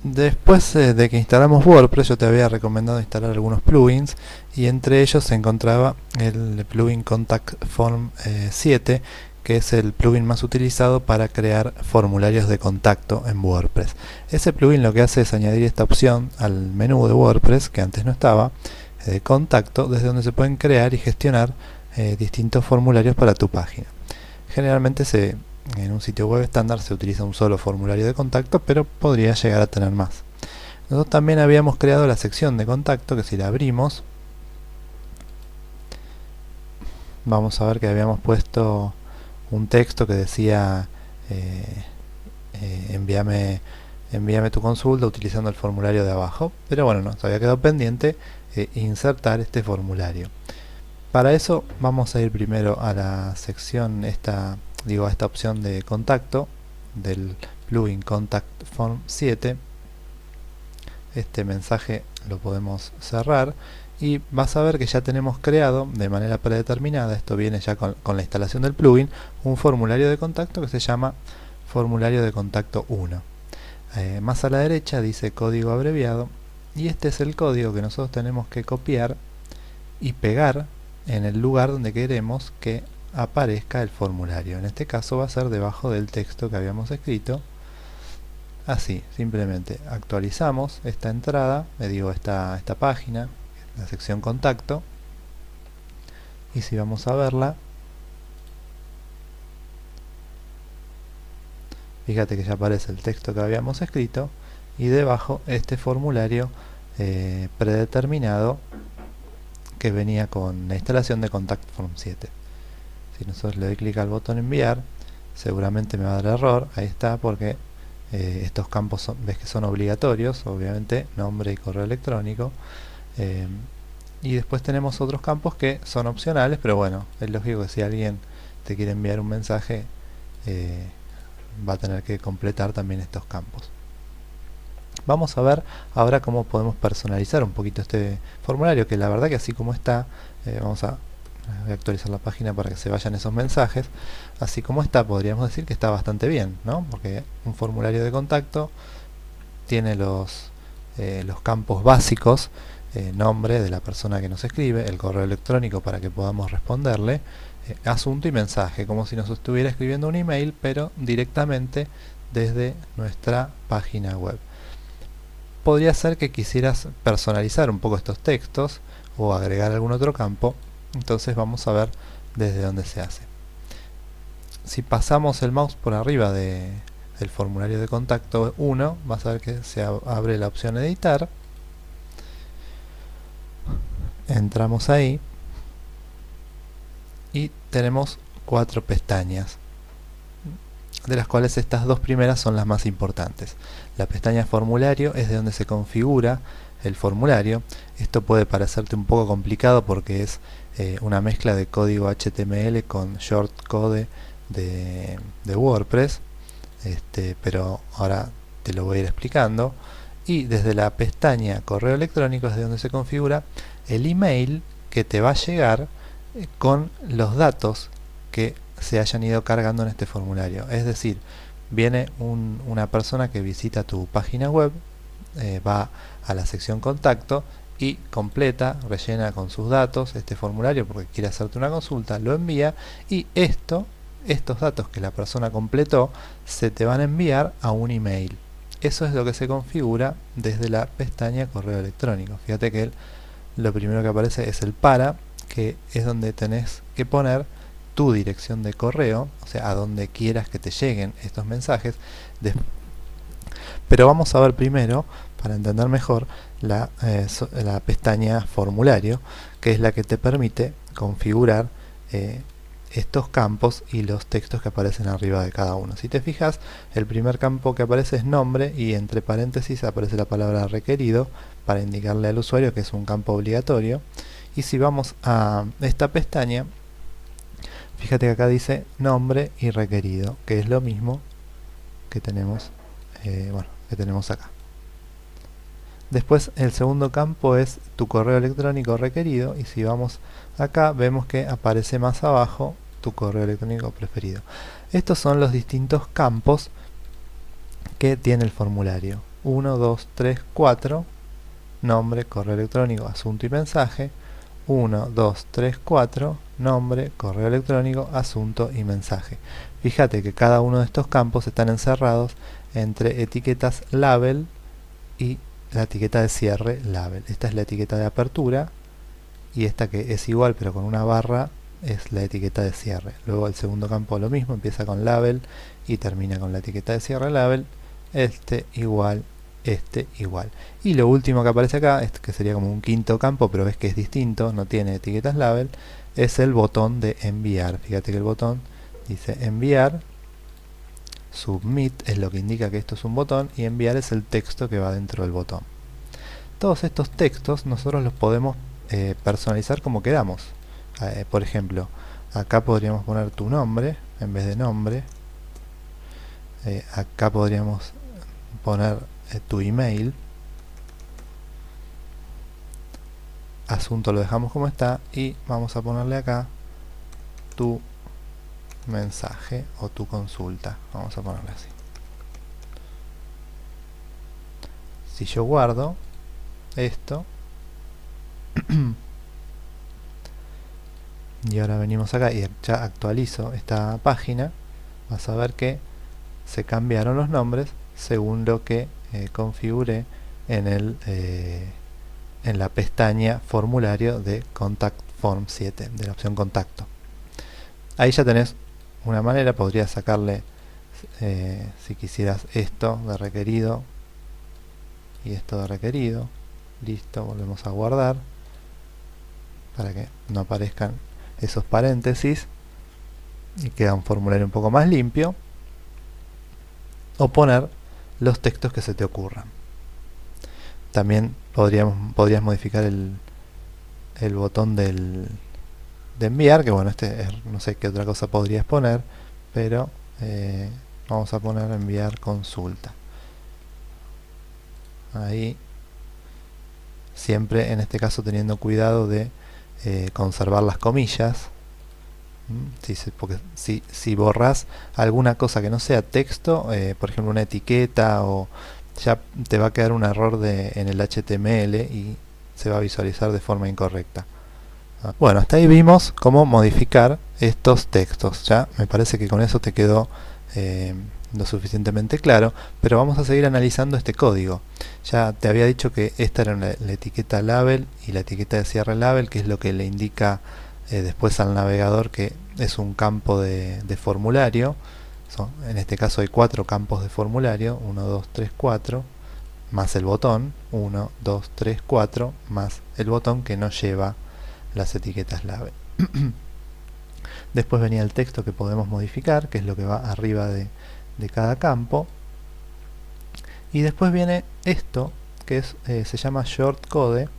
Después de que instalamos WordPress, yo te había recomendado instalar algunos plugins y entre ellos se encontraba el plugin Contact Form 7, que es el plugin más utilizado para crear formularios de contacto en WordPress. Ese plugin lo que hace es añadir esta opción al menú de WordPress, que antes no estaba, de contacto, desde donde se pueden crear y gestionar distintos formularios para tu página. Generalmente en un sitio web estándar se utiliza un solo formulario de contacto, pero podría llegar a tener más. Nosotros también habíamos creado la sección de contacto, que si la abrimos, vamos a ver que habíamos puesto un texto que decía envíame tu consulta utilizando el formulario de abajo, pero bueno, nos había quedado pendiente insertar este formulario. Para eso vamos a ir primero a la sección a esta opción de contacto del plugin Contact Form 7. Este mensaje lo podemos cerrar y vas a ver que ya tenemos creado de manera predeterminada, esto viene ya con la instalación del plugin, un formulario de contacto que se llama formulario de contacto 1. Más a la derecha dice código abreviado y este es el código que nosotros tenemos que copiar y pegar en el lugar donde queremos que aparezca el formulario. En este caso va a ser debajo del texto que habíamos escrito. Así, simplemente actualizamos esta entrada, esta página, la sección contacto, y si vamos a verla, fíjate que ya aparece el texto que habíamos escrito y debajo este formulario predeterminado que venía con la instalación de Contact Form 7. Si nosotros le doy clic al botón enviar, seguramente me va a dar error. Ahí está, porque estos campos ves que son obligatorios, obviamente nombre y correo electrónico, y después tenemos otros campos que son opcionales, pero bueno, es lógico que si alguien te quiere enviar un mensaje va a tener que completar también estos campos. Vamos a ver ahora cómo podemos personalizar un poquito este formulario, que la verdad que así como está, voy a actualizar la página para que se vayan esos mensajes. Así como está, podríamos decir que está bastante bien, ¿no? Porque un formulario de contacto tiene los campos básicos, nombre de la persona que nos escribe, el correo electrónico para que podamos responderle, asunto y mensaje, como si nos estuviera escribiendo un email, pero directamente desde nuestra página web. Podría ser que quisieras personalizar un poco estos textos o agregar algún otro campo, entonces vamos a ver desde dónde se hace. Si pasamos el mouse por arriba del formulario de contacto 1, vas a ver que se abre la opción editar. Entramos ahí y tenemos 4 pestañas, de las cuales estas dos primeras son las más importantes. La pestaña formulario es de donde se configura el formulario. Esto puede parecerte un poco complicado porque es una mezcla de código HTML con shortcode de WordPress, pero ahora te lo voy a ir explicando. Y desde la pestaña correo electrónico es de donde se configura el email que te va a llegar con los datos que se hayan ido cargando en este formulario. Es decir, viene una persona que visita tu página web, va a la sección contacto y completa, rellena con sus datos este formulario porque quiere hacerte una consulta, lo envía y estos datos que la persona completó se te van a enviar a un email. Eso es lo que se configura desde la pestaña correo electrónico. Fíjate que lo primero que aparece es el para, que es donde tenés que poner tu dirección de correo, o sea, a donde quieras que te lleguen estos mensajes. Pero vamos a ver primero, para entender mejor, la pestaña formulario, que es la que te permite configurar estos campos y los textos que aparecen arriba de cada uno. Si te fijas, el primer campo que aparece es nombre y entre paréntesis aparece la palabra requerido para indicarle al usuario que es un campo obligatorio. Y si vamos a esta pestaña, fíjate que acá dice nombre y requerido, que es lo mismo que tenemos, que tenemos acá. Después el segundo campo es tu correo electrónico requerido y si vamos acá vemos que aparece más abajo tu correo electrónico preferido. Estos son los distintos campos que tiene el formulario. 1, 2, 3, 4, nombre, correo electrónico, asunto y mensaje, 1, 2, 3, 4, nombre, correo electrónico, asunto y mensaje. Fíjate que cada uno de estos campos están encerrados entre etiquetas label y la etiqueta de cierre label. Esta es la etiqueta de apertura y esta, que es igual pero con una barra, es la etiqueta de cierre. Luego el segundo campo lo mismo, empieza con label y termina con la etiqueta de cierre label. Este igual, este igual. Y lo último que aparece acá, que sería como un quinto campo, pero ves que es distinto, no tiene etiquetas label, es el botón de enviar. Fíjate que el botón dice enviar, submit es lo que indica que esto es un botón, y enviar es el texto que va dentro del botón. Todos estos textos nosotros los podemos personalizar como queramos. Por ejemplo, acá podríamos poner tu nombre en vez de nombre. Acá podríamos poner tu email. Asunto lo dejamos como está y vamos a ponerle acá tu mensaje o tu consulta. Vamos a ponerle así. Si yo guardo esto y ahora venimos acá y ya actualizo esta página, vas a ver que se cambiaron los nombres según lo que configuré en la pestaña formulario de Contact Form 7, de la opción contacto. Ahí ya tenés una manera, podrías sacarle, si quisieras, esto de requerido y esto de requerido. Listo, volvemos a guardar para que no aparezcan esos paréntesis y queda un formulario un poco más limpio. O poner los textos que se te ocurran. También podrías modificar el botón de enviar, que bueno, no sé qué otra cosa podrías poner, pero vamos a poner enviar consulta. Ahí, siempre en este caso teniendo cuidado de conservar las comillas. Porque si borras alguna cosa que no sea texto, por ejemplo una etiqueta, o ya te va a quedar un error en el HTML y se va a visualizar de forma incorrecta. Bueno, hasta ahí vimos cómo modificar estos textos. Ya me parece que con eso te quedó lo suficientemente claro, pero vamos a seguir analizando este código. Ya te había dicho que esta era la etiqueta label y la etiqueta de cierre label, que es lo que le indica después al navegador que es un campo de formulario. En este caso hay 4 campos de formulario, 1, 2, 3, 4, más el botón, 1, 2, 3, 4, más el botón que no lleva las etiquetas label. Después venía el texto que podemos modificar, que es lo que va arriba de cada campo. Y después viene esto, que se llama shortcode,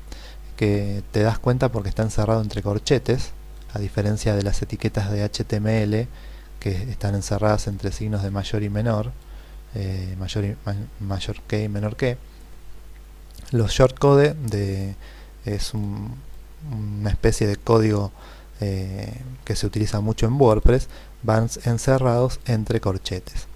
que te das cuenta porque está encerrado entre corchetes, a diferencia de las etiquetas de HTML que están encerradas entre signos de mayor y menor, mayor que y menor que. Los shortcode es una especie de código que se utiliza mucho en WordPress, van encerrados entre corchetes.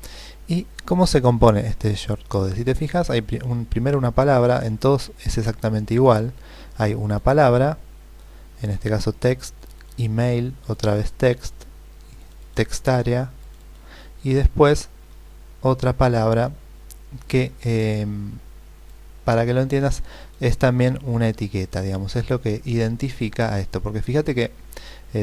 ¿Y cómo se compone este shortcode? Si te fijas, hay primero una palabra, en todos es exactamente igual. Hay una palabra, en este caso text, email, otra vez text, textarea, y después otra palabra que, para que lo entiendas, es también una etiqueta, digamos, es lo que identifica a esto. Porque fíjate que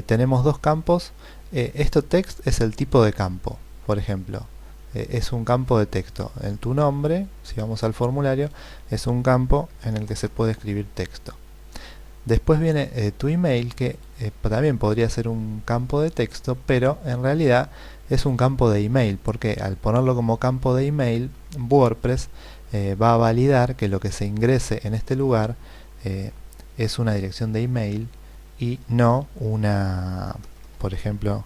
tenemos dos campos. Esto text es el tipo de campo, por ejemplo. Es un campo de texto. En tu nombre, si vamos al formulario, es un campo en el que se puede escribir texto. Después viene tu email, que también podría ser un campo de texto, pero en realidad es un campo de email, porque al ponerlo como campo de email, WordPress va a validar que lo que se ingrese en este lugar es una dirección de email y no una, por ejemplo,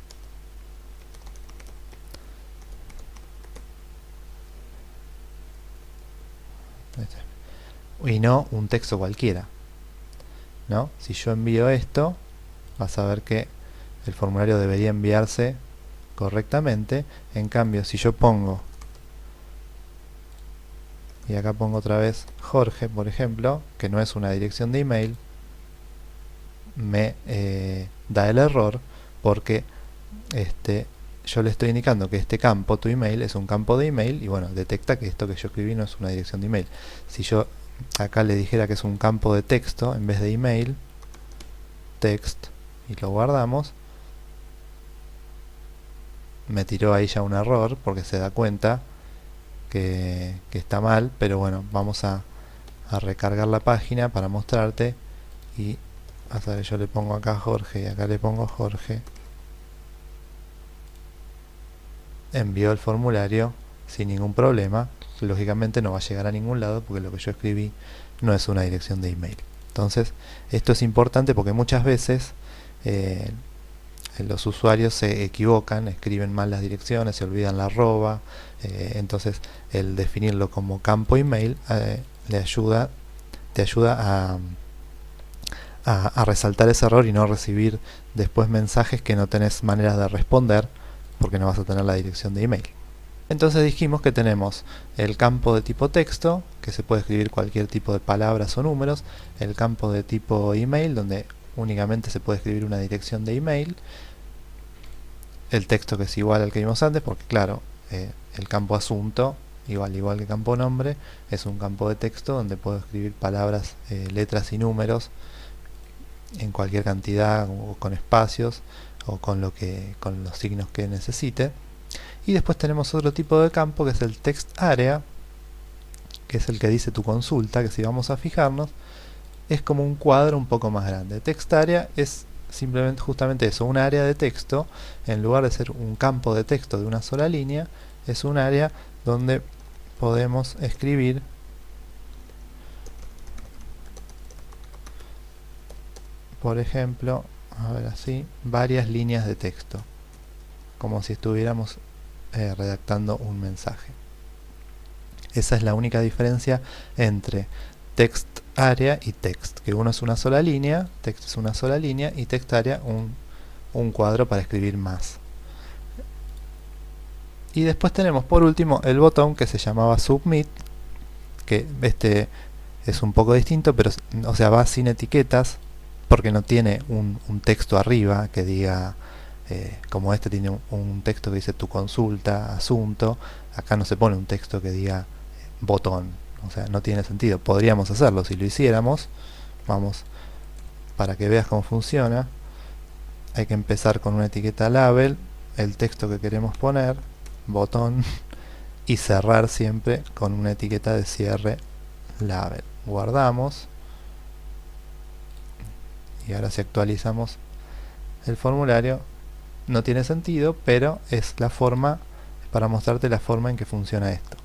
y no un texto cualquiera, ¿no? Si yo envío esto, vas a ver que el formulario debería enviarse correctamente. En cambio, si yo pongo y acá pongo otra vez Jorge, por ejemplo, que no es una dirección de email, me da el error porque yo le estoy indicando que este campo, tu email, es un campo de email y bueno, detecta que esto que yo escribí no es una dirección de email. Si yo acá le dijera que es un campo de texto en vez de email, text, y lo guardamos, me tiró ahí ya un error porque se da cuenta que está mal, pero bueno, vamos a recargar la página para mostrarte y hasta que yo le pongo acá Jorge y acá le pongo Jorge, envió el formulario sin ningún problema. Lógicamente no va a llegar a ningún lado porque lo que yo escribí no es una dirección de email. Entonces esto es importante porque muchas veces los usuarios se equivocan, escriben mal las direcciones, se olvidan la arroba, entonces el definirlo como campo email te ayuda a resaltar ese error y no recibir después mensajes que no tenés maneras de responder porque no vas a tener la dirección de email. Entonces dijimos que tenemos el campo de tipo texto, que se puede escribir cualquier tipo de palabras o números, el campo de tipo email, donde únicamente se puede escribir una dirección de email, el texto que es igual al que vimos antes, porque claro, el campo asunto, igual que campo nombre, es un campo de texto donde puedo escribir palabras, letras y números en cualquier cantidad o con espacios o con los signos que necesite. Y después tenemos otro tipo de campo que es el text area, que es el que dice tu consulta, que si vamos a fijarnos es como un cuadro un poco más grande. Text area es simplemente justamente eso, un área de texto. En lugar de ser un campo de texto de una sola línea, es un área donde podemos escribir por ejemplo, a ver así, varias líneas de texto, como si estuviéramos redactando un mensaje. Esa es la única diferencia entre text area y text, que uno es una sola línea, text es una sola línea y text area un cuadro para escribir más. Y después tenemos por último el botón que se llamaba submit, que este es un poco distinto, pero o sea, va sin etiquetas porque no tiene un texto arriba que diga, como este tiene un texto que dice tu consulta, asunto. Acá no se pone un texto que diga botón, o sea, no tiene sentido. Podríamos hacerlo si lo hiciéramos. Vamos, para que veas cómo funciona, hay que empezar con una etiqueta label, el texto que queremos poner, botón, y cerrar siempre con una etiqueta de cierre label. Guardamos y ahora si actualizamos el formulario no tiene sentido, pero es la forma para mostrarte la forma en que funciona esto.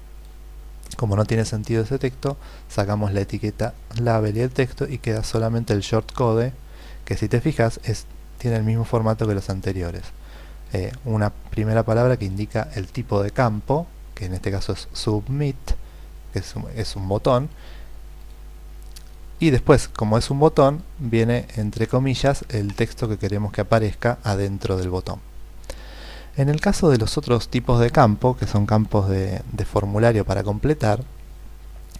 Como no tiene sentido ese texto, sacamos la etiqueta label y el texto y queda solamente el shortcode, que si te fijas tiene el mismo formato que los anteriores. Una primera palabra que indica el tipo de campo, que en este caso es submit, que es un botón, y después, como es un botón, viene entre comillas el texto que queremos que aparezca adentro del botón. En el caso de los otros tipos de campo, que son campos de formulario para completar,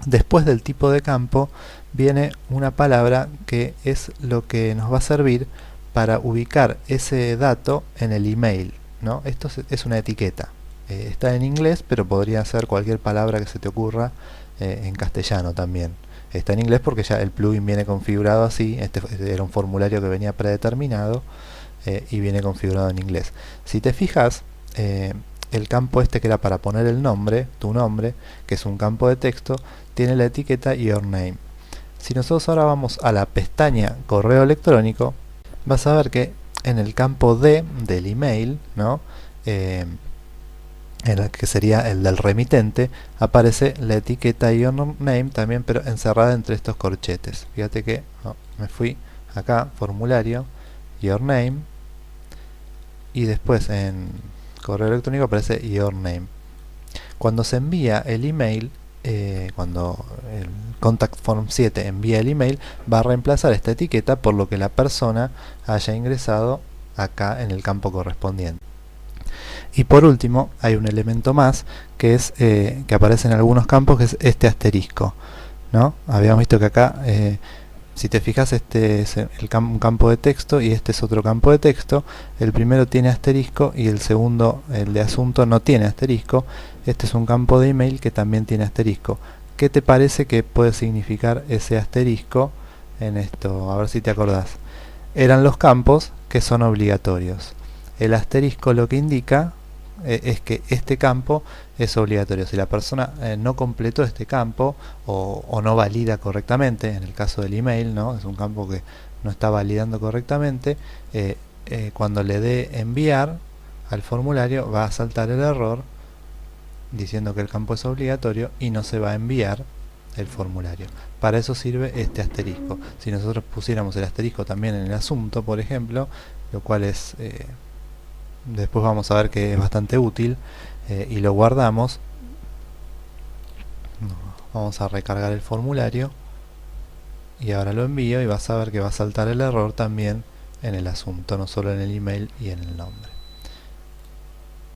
después del tipo de campo viene una palabra que es lo que nos va a servir para ubicar ese dato en el email, ¿no? Esto es una etiqueta. Está en inglés, pero podría ser cualquier palabra que se te ocurra en castellano también. Está en inglés porque ya el plugin viene configurado así. Este era un formulario que venía predeterminado y viene configurado en inglés. Si te fijas, el campo este que era para poner el nombre, tu nombre, que es un campo de texto, tiene la etiqueta your name. Si nosotros ahora vamos a la pestaña correo electrónico, vas a ver que en el campo D del email, ¿no? En el que sería el del remitente, aparece la etiqueta your name también, pero encerrada entre estos corchetes. Fíjate que me fui acá, formulario, your name, y después en correo electrónico aparece your name. Cuando se envía el email, cuando el Contact Form 7 envía el email, va a reemplazar esta etiqueta por lo que la persona haya ingresado acá en el campo correspondiente. Y por último, hay un elemento más que es que aparece en algunos campos, que es este asterisco, ¿no? Habíamos visto que acá, si te fijas, este es un campo de texto y este es otro campo de texto. El primero tiene asterisco y el segundo, el de asunto, no tiene asterisco. Este es un campo de email que también tiene asterisco. ¿Qué te parece que puede significar ese asterisco en esto? A ver si te acordás. Eran los campos que son obligatorios. El asterisco lo que indica es que este campo es obligatorio. Si la persona no completó este campo o no valida correctamente, en el caso del email, ¿no? Es un campo que no está validando correctamente, cuando le dé enviar al formulario va a saltar el error diciendo que el campo es obligatorio y no se va a enviar el formulario. Para eso sirve este asterisco. Si nosotros pusiéramos el asterisco también en el asunto, por ejemplo, lo cual es después vamos a ver que es bastante útil, y lo guardamos, vamos a recargar el formulario y ahora lo envío y vas a ver que va a saltar el error también en el asunto, no solo en el email y en el nombre.